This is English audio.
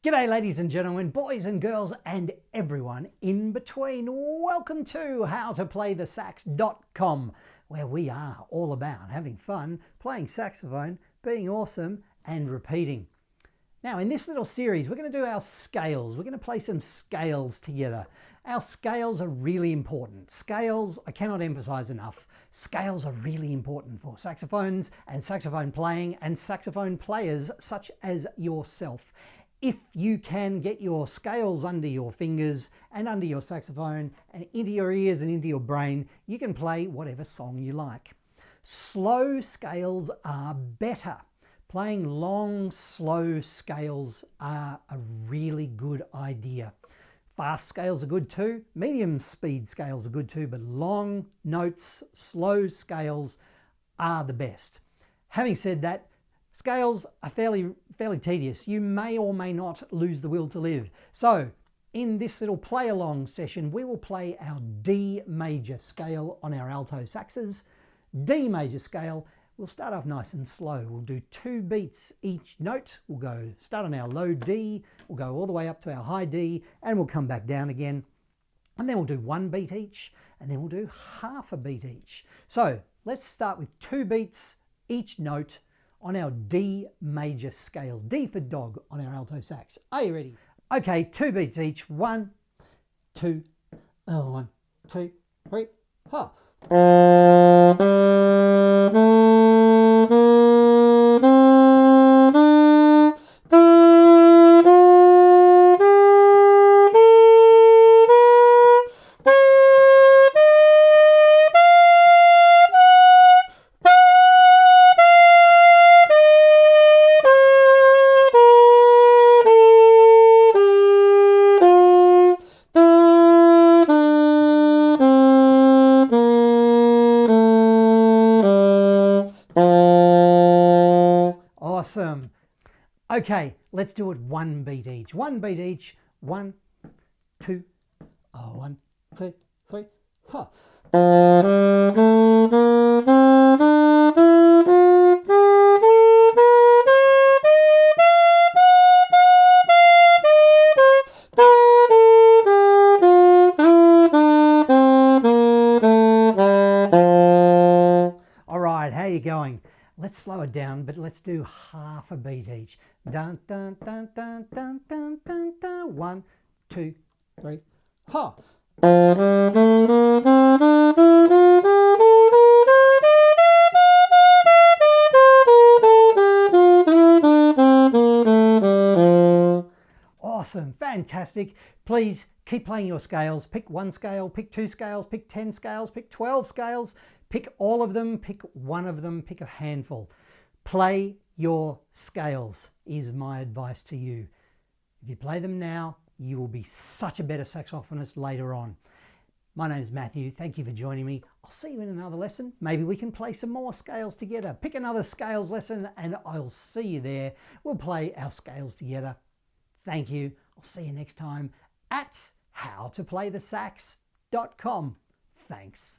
G'day ladies and gentlemen, boys and girls and everyone in between. Welcome to howtoplaythesax.com, where we are all about having fun, playing saxophone, being awesome and repeating. Now in this little series we're going to do our scales. We're going to play some scales together. Our scales are really important. Scales, I cannot emphasize enough, scales are really important for saxophones and saxophone playing and saxophone players such as yourself. If you can get your scales under your fingers and under your saxophone and into your ears and into your brain, you can play whatever song you like. Slow scales are better. Playing long, slow scales are a really good idea. Fast scales are good too, medium speed scales are good too, but long notes, slow scales are the best. Having said that, scales are fairly tedious. You may or may not lose the will to live. So in this little play along session, we will play our D major scale on our alto saxes. D major scale, we'll start off nice and slow. We'll do 2 beats each note. We'll start on our low D, we'll go all the way up to our high D, and we'll come back down again. And then we'll do 1 beat each, and then we'll do half a beat each. So let's start with 2 beats each note on our D major scale. D for dog on our alto sax. Are you ready? Okay, 2 beats each. 1, 2, 1, 2, 3, ha. Awesome. Okay, let's do it 1 beat each. 1 beat each. 1, 2, 1, 2, 3, ha. All right, how are you going? Let's slow it down, but let's do half a beat each. Dun, dun, dun, dun, dun, dun, dun, dun. 1, 2, 3, ha. Awesome, fantastic. Please keep playing your scales. Pick 1 scale, pick 2 scales, pick 10 scales, pick 12 scales. Pick all of them, pick one of them, pick a handful. Play your scales is my advice to you. If you play them now, you will be such a better saxophonist later on. My name is Matthew. Thank you for joining me. I'll see you in another lesson. Maybe we can play some more scales together. Pick another scales lesson and I'll see you there. We'll play our scales together. Thank you. I'll see you next time at howtoplaythesax.com. Thanks.